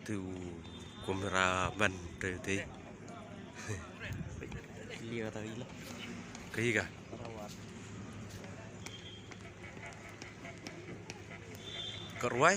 từ cameraman từ tí Lihat tadi lah. cái gì cả Rawat. Korwai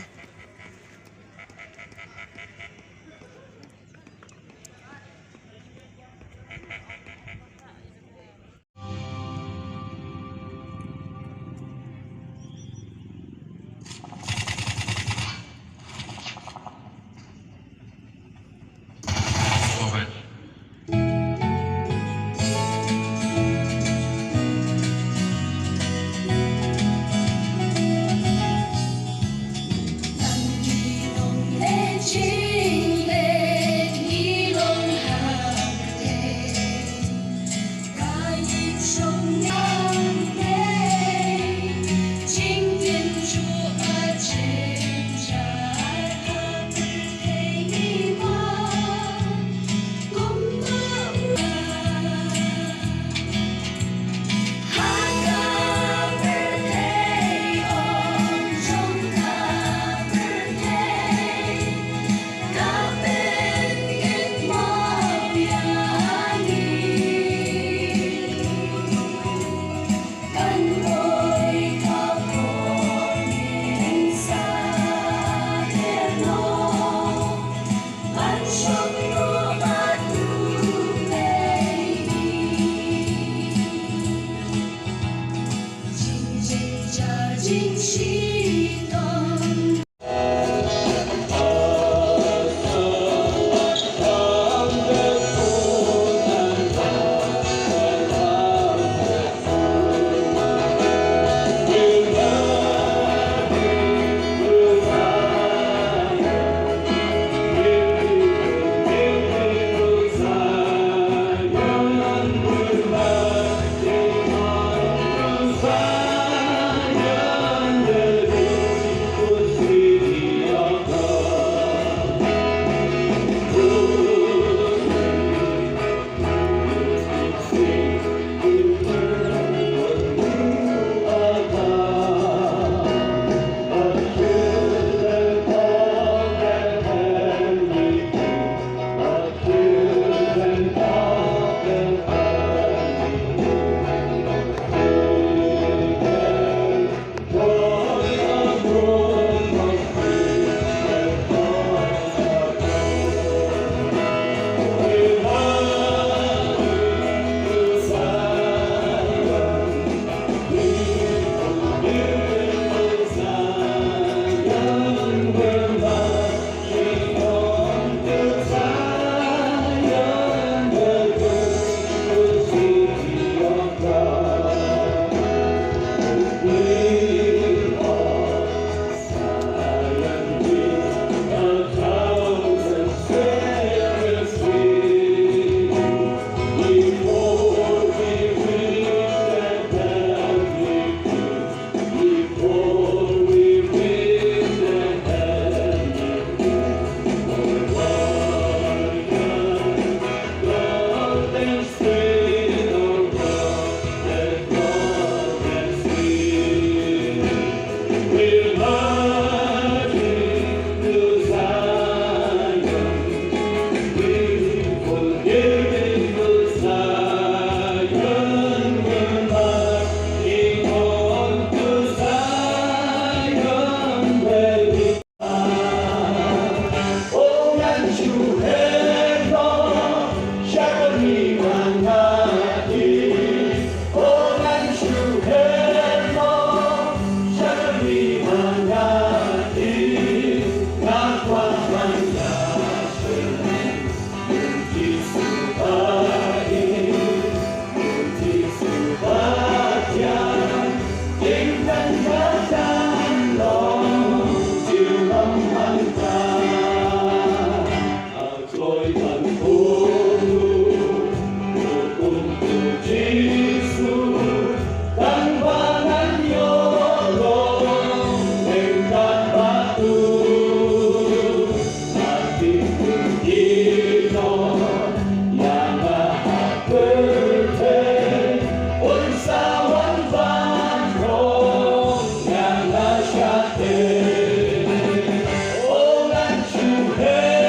Oh, that you have.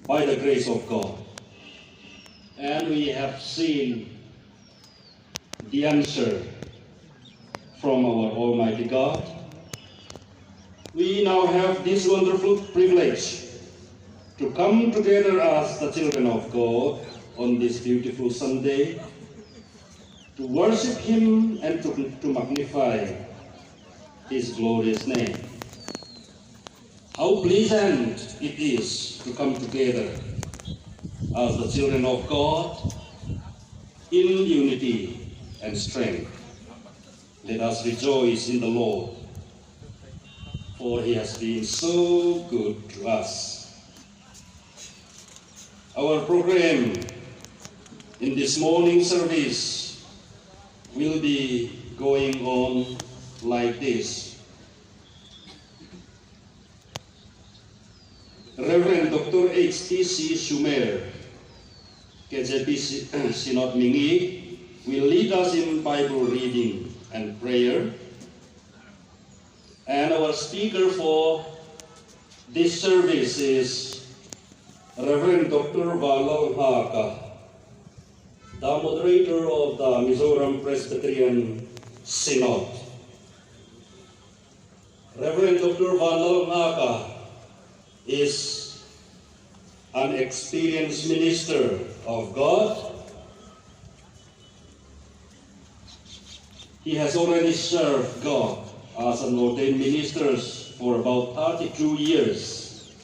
By the grace of God. And we have seen the answer from our Almighty God. We now have this wonderful privilege to come together as the children of God on this beautiful Sunday to worship Him and to magnify His glorious name. How pleasant it is to come together as the children of God in unity and strength. Let us rejoice in the Lord, for He has been so good to us. Our program in this morning service will be going on like this. Reverend Dr. H.T.C. Schumer, KJP Synod Mingi, will lead us in Bible reading and prayer. And our speaker for this service is Reverend Dr. Valal Haka, the moderator of the Mizoram Presbyterian Synod. Reverend Dr. Valal Haka is an experienced minister of God. He has already served God as an ordained minister for about 32 years.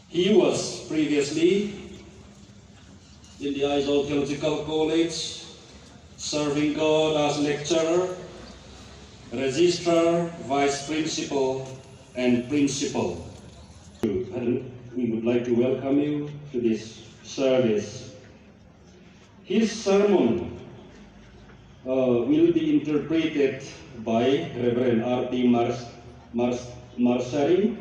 He was previously in the Aizawl Theological College, serving God as lecturer, registrar, vice principal, and principal. And we would like to welcome you to this service. His sermon will be interpreted by Reverend R.P. Marsarin.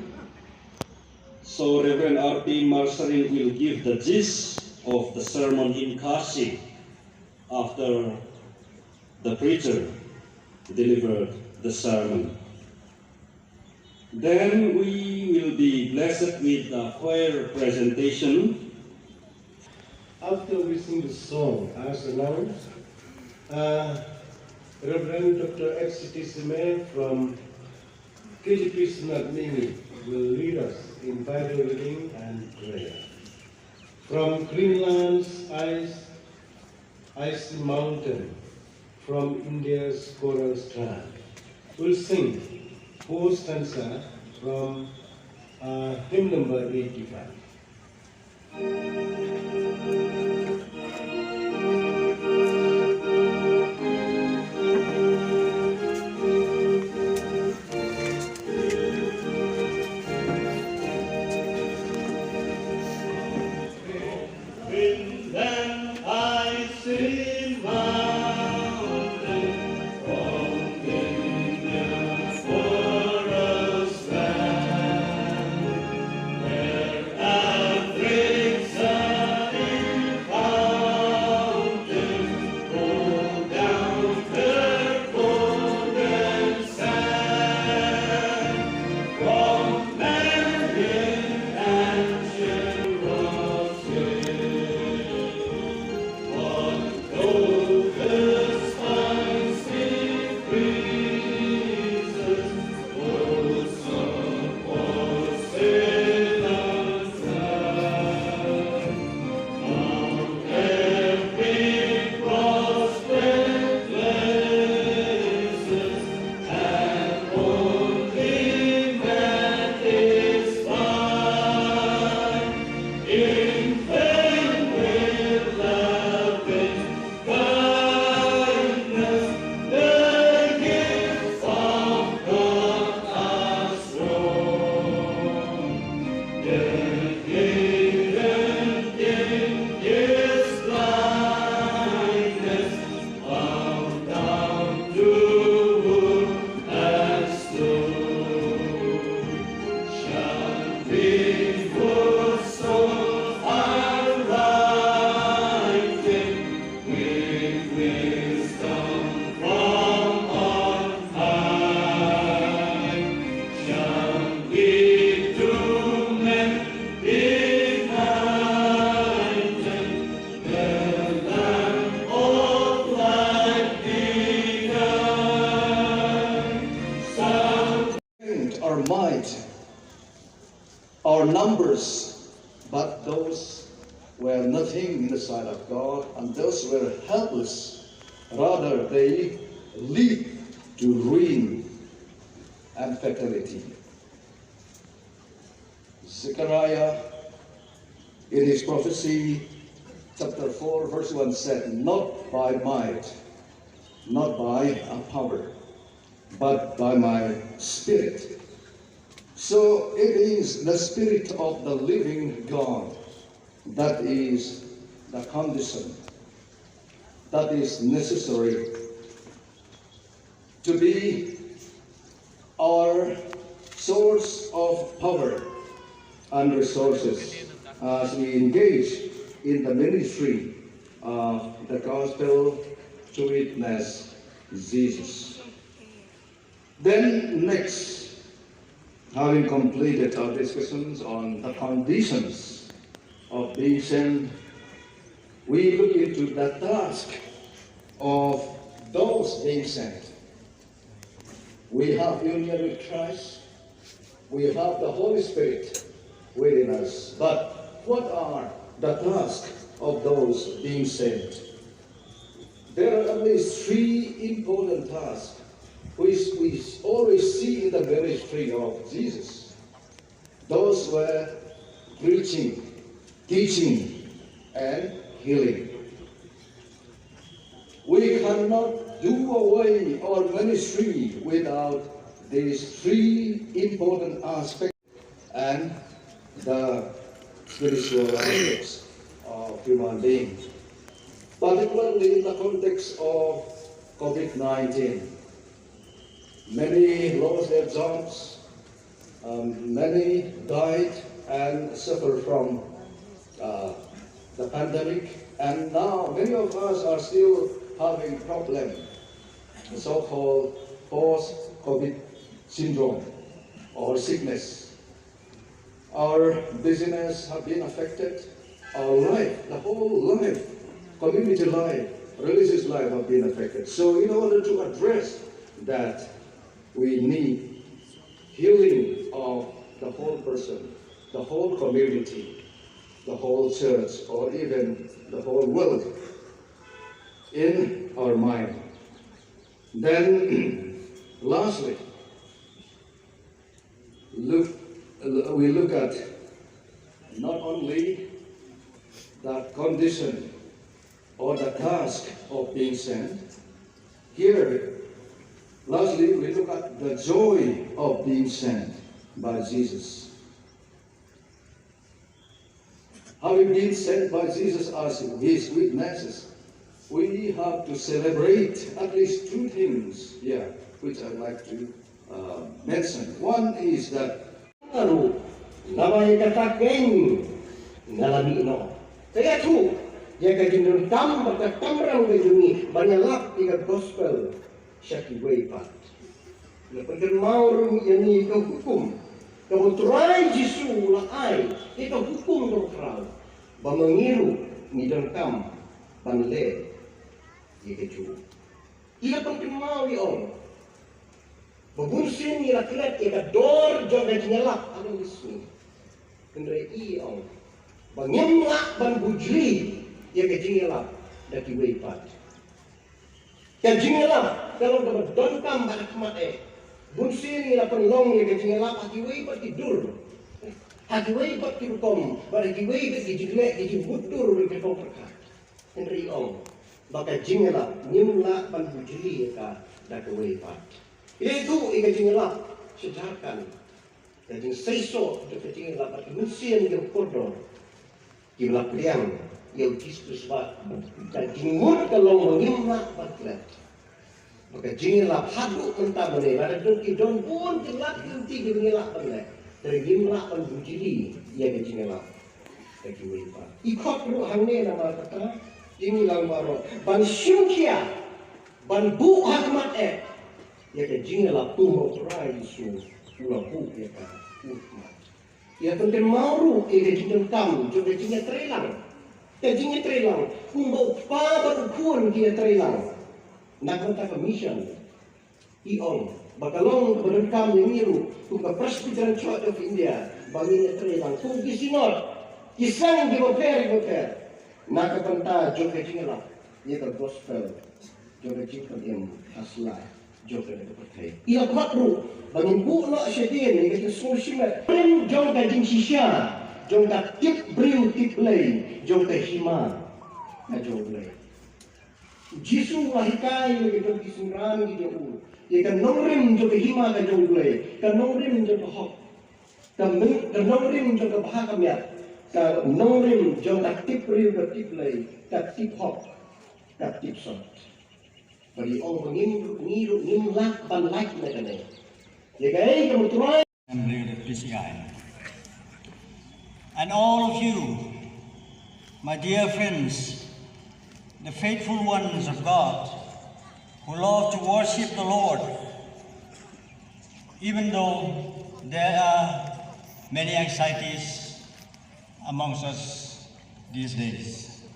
So Reverend R.P. Marsarin will give the gist of the sermon in Kasi after the preacher delivered the sermon. Then we will be blessed with the choir presentation. After we sing the song as announced, Reverend Dr. H.C.T. Sime from KGP Synod will lead us in Bible reading and prayer. From Greenland's icy mountain, from India's coral strand, we'll sing 4 stanza from hymn number 85. Our might, our numbers, but those were nothing in the sight of God, and those were helpless. Rather, they lead to ruin and fatality. Zechariah, in his prophecy, chapter 4, verse 1 said, "Not by might, not by our power, but by my Spirit." So it is the Spirit of the living God that is the condition that is necessary to be our source of power and resources as we engage in the ministry of the gospel to witness Jesus. Then next, having completed our discussions on the conditions of being sent, we look into the task of those being sent. We have union with Christ, we have the Holy Spirit within us, but what are the tasks of those being sent? There are at least 3 important tasks which we always see in the ministry of Jesus. Those were preaching, teaching, and healing. We cannot do away our ministry without these 3 important aspects and the spiritual aspects of human being, particularly in the context of COVID-19. Many lost their jobs, many died and suffered from the pandemic, and now many of us are still having problem, the so-called post-COVID syndrome or sickness. Our business have been affected, our life, the whole life, community life religious life have been affected. So in order to address that, we need healing of the whole person, the whole community, the whole church, or even the whole world in our mind. Then, lastly, we look at not only the condition or the task of being sent. Here, lastly, we look at the joy of being sent by Jesus. Having been sent by Jesus as his witnesses, we have to celebrate at least two things here, which I'd like to mention. One is that namanya kata geng ngalami no. Kaya tu dia kajin tam berkatamrang kajuni banyalap ikat gospel syaki weipat. Lepas mau ini ke hukum, kamu try Jisu lah ai itu hukum berperang, bamangiru ni dengkam banle dia keju. Ia penting mau iong. Babunsin ila kilat ika dor joga nyelak anu Yesus. Kendai iong. Bangimla ban bujli ia ke jingela daki weipat. Ya jingela kalau dapat donkam ban kemate. Bunsin ila penlong ia ke jingela pati weipat tidur. Hati weipat tirukom, bagi weipat dijilek dijibutur ke perkat. Kendai iong. Baka jingela nyimla ban bujli ika daki weipat. Itu ikan jingela sejarkan. Jadi seiso ikan jingela pada musim yang kodoh. Kibla priang yang Kristus buat dan jingmut kalau mengimlah batlet. Maka jingela haduk mentah mana. Pada dengki don pun kelak inti jingela batlet. Dari jingela pan bujili ia ikan jingela. Bagi wipa. Ikut lu hangnya nama kata jingela baru. Ban syukia, ban bu hakmat ia ke jingela tumau terai Yesus ulah bu ia ka ukmat. Ia penting mauru ia ke jingel kam juga jingel trelang. Ia jingel trelang kumbau pa berukun dia trelang. Nak kontak mission. Iong bakalong berkam yang miru kuka presbtyrian Church of India banginya trelang kuki synod. Kisang di boper. Nak kontak juga jingela ia ke gospel juga jingel yang aslai. Ia patru bangin bu no syedin ni kita solusimat prim jong ka jing sisya jong ka tip briu tip lay jong ka hima na jong lay Jisu lahikai ni kita kisungran ni dia u ia kan nongrim jong ka hima ka jong lay kan nongrim jong ka hok kan nongrim jong ka bahaka miat ka nongrim jong ka tip briu ka tip lay ka tip hok ka tip sot. Bagi orang mengiru nimlak ban like mereka ni. Jadi kamu try. And all of you, my dear friends, the faithful ones of God, who love to worship the Lord, even though there are many anxieties amongst us these days.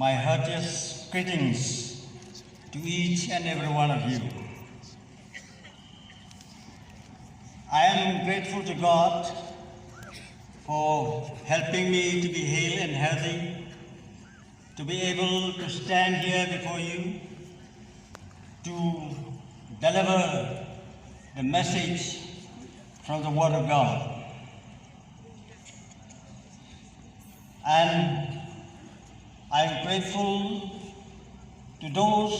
My heartiest greetings to each and every one of you. I am grateful to God for helping me to be hale and healthy, to be able to stand here before you, to deliver the message from the Word of God. And I'm grateful to those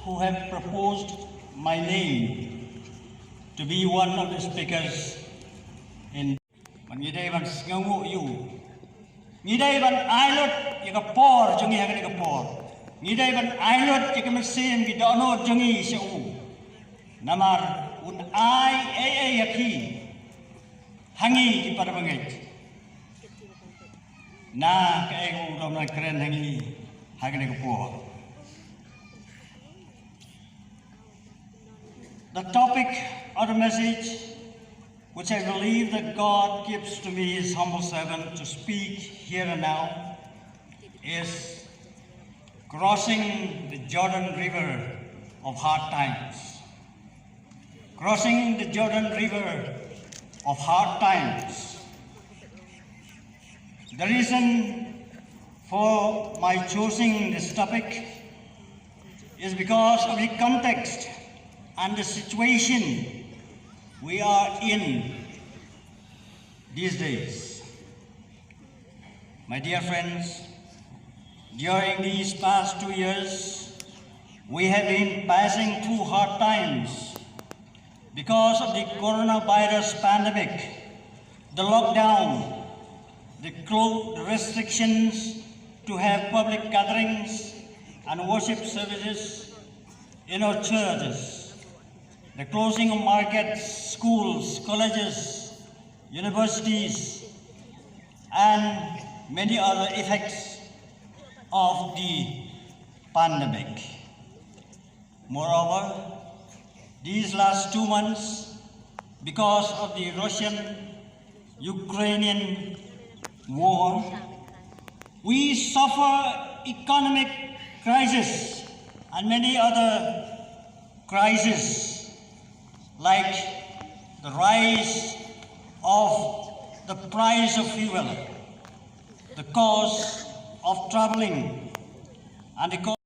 who have proposed my name to be one of the speakers in Ngidai ban sengu you. Ngidai ban ailot ya kapor jungi ha ka kapor. Ngidai ban ailot ya mesin ki dono jungi seu. Namar un ai yaki hangi ki pada bangai. Na ka ego dom na keren hangi ha ka kapor. The topic of the message, which I believe that God gives to me, His humble servant, to speak here and now, is crossing the Jordan River of hard times. Crossing the Jordan River of hard times. The reason for my choosing this topic is because of the context and the situation we are in these days. My dear friends, during these past 2 years, we have been passing through hard times because of the coronavirus pandemic, the lockdown, the restrictions to have public gatherings and worship services in our churches, the closing of markets, schools, colleges, universities, and many other effects of the pandemic. Moreover, these last 2 months, because of the Russian-Ukrainian war, we suffer economic crisis and many other crises, like the rise of the price of fuel, the cost of traveling, and the cost